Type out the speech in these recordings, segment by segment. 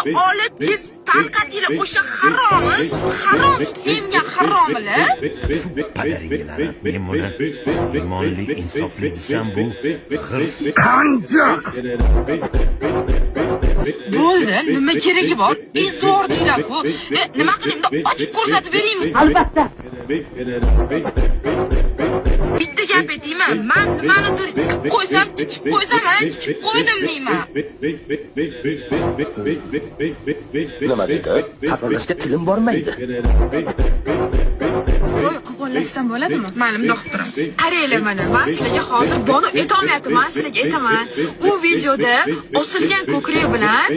olib tez tarqatinglar o'sha haromiz, harom menga haromlar. Padaringlar, men buni imonli, insofli desam bu qanjoq. Bo'ldi, nima keragi bor? Izor deylar-ku. Nima qilaymi? Ochib ko'rsatib beraymi? Albatta. Bitta gap aytaymi? Men nimanidir qilib qo'ysam, chiqib qo'ysam, chiqib qo'ydim deyman. Nima dedi? Takrorlashga tilim bormaydi. Voy, qo'llashdan bo'ladimi? Ma'lum doktorim. Qaranglar mana, men sizlarga hozir buni aytolmayapman, sizlarga aytaman. U videoda osilgan ko'krak bilan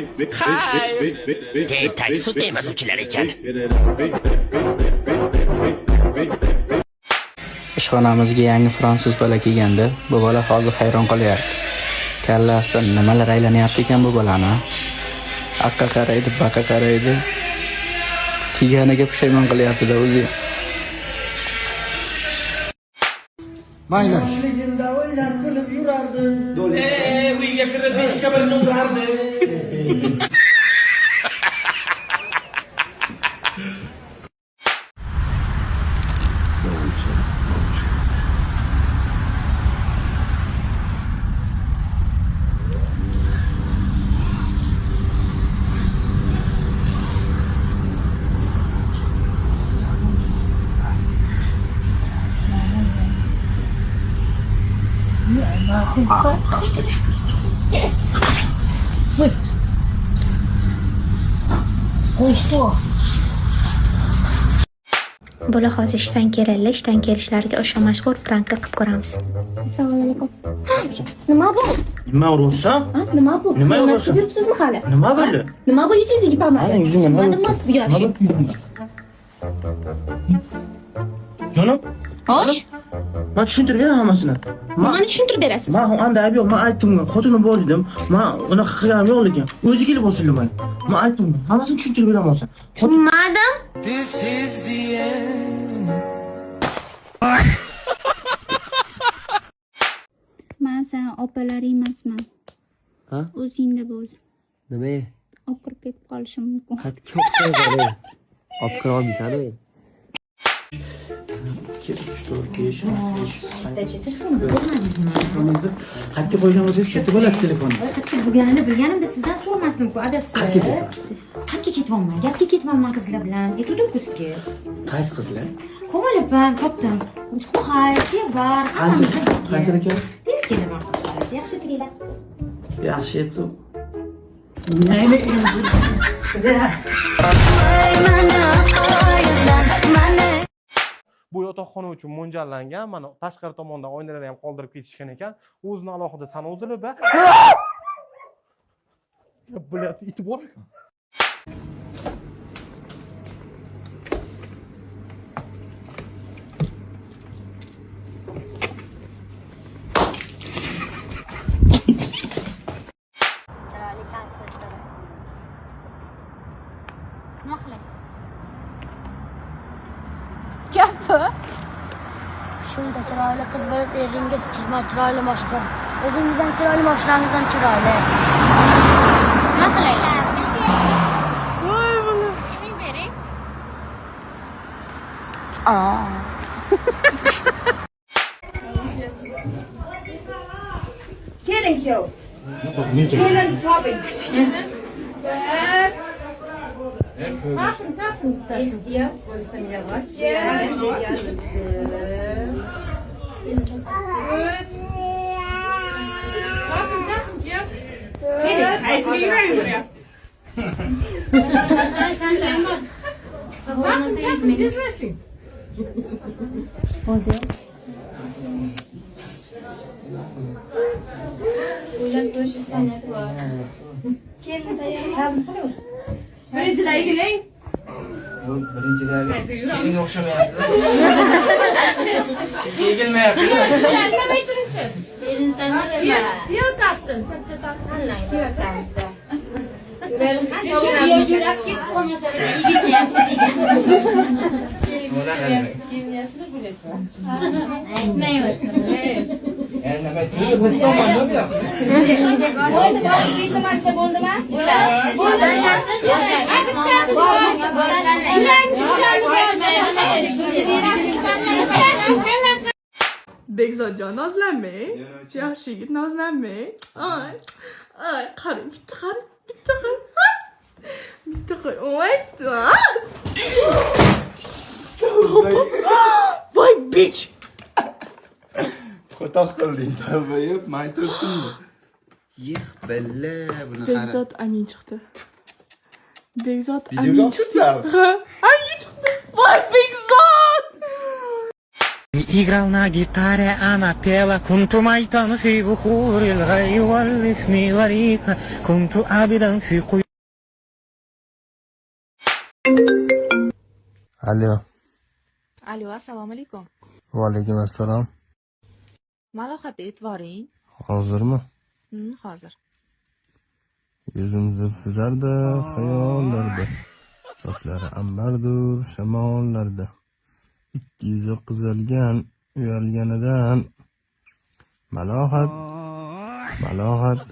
taksi mas'ulchilar ekan. Ishxonamizga yangi fransuz bola kelganda, bu bola hozir hayron qolyapti. Kallasida nimalar aylanyapti ekan bu bolani. Aqqa qaraydi, baqa qaraydi. Kelganiga pushaymon qilyapti-da o'zi. Mayli. Yilda o'ylab kulib yurardi. Uyga kirib 5 ga 1 urardi. Bular hozir ishdan keladilar, ishdan kelishlariga o'sha mashhur prankni qilib ko'ramiz. Assalomu alaykum. Nima bu? Nima urursan? Nima bu? Nima urursan? Yuribsizmi hali? Nima bo'ldi? Nima bu yuzingizdagi pomada? Ana yuzimga nima? Nima sizga yoshim? Jonim? Xo'sh. Men tushuntirib beraman hammasini. Nimani tushuntirib berasiz? Men anda ayb yo'q. Men aytdim, xotinim bor dedim. Men unaqa qilganim yo'q lekin. O'zi kelib o'silmay. Men aytdim, hammasini tushuntirib beraman sen. Tushunmadim. This is the end. Men sen opalar emasman. Ha? O'zingda bo'l. Nima? Olib kirib ketib qolishim mumkin. Qattiq qo'yib olib kira olmaysan-ku. Qattiq qo'ygan bo'lsangiz shu bo'ladi telefonni. Qattiq bo'lganini bilganimda sizdan so'ramasdim-ku, adasi. Qattiq ketyapman. Gapga ketyapman qizlar bilan. Aytdim-ku sizga. Qaysi qizlar? Ko'nglim topdim. Qaysi var? Qanchalik kerak? Tez kelaman. Yaxshi o'tiringlar. Yaxshi edi. Nayni endi. Bu yotoqxona uchun mo'ljallangan. Mana tashqari tomondan oynalarni ham qoldirib ketishgan ekan. O'zini alohida sanozilib va bularni itib bor ekan. Gapi? Shunda chiroyli qiz bo'lib, eringiz chiroyli mashina. O'zingizdan chiroyli, mashinangizdan chiroyli. Nima qilaylik? Voy buni. Kiming bering? Keling kuyov. Kelin toping. Takın. İhtiyar bo'lsam yavaş. Yana deb yozibdi. Keling. Qaysiga yurang buraya? Sen bor. Takın, tezlashing. Hozir. O'ylab ko'rish imkoniyati bor. Keling, tayyor. Birinchilar egiling. Birinchilarga keling o'xshamayapti. Egilmayapti. Nima turishsiz? Erin tanlama. Piyoz topsin. Qancha taqsanlang. Piyoz taqdi. Piyoz yurak ketib qolmasa egilmayapti degan. Keyin yashini bo'layapti. Aytmayman. Bekzodjon nozlanmang. Yaxshi yigit nozlanmang. Ay, qarang, bitta qarang, bitta qarang. Bitta qarang. Voy bitch. Xato qilding, tavba yopmay tursinmi? Yih, balla, buni qara. Bekzod aning chiqdi. Bekzod Videoga aning chiqdi. chiqsa. Ha, aning chiqdi. Voy Bekzod. Играл на гитаре, она пела كنت ميتا في بخور الغي والإثم غريقا كنت عابدا في قيود. Alo. Alo, assalomu alaykum. Va alaykum assalom. Malohat e'tiboring. Hozirmi? Hozir. Yuzim zulfizarda, xayollarda. Sochlari ambardur, shamollarda. Ikki yuzi qizargan, uyalganidan. Malohat, malohat.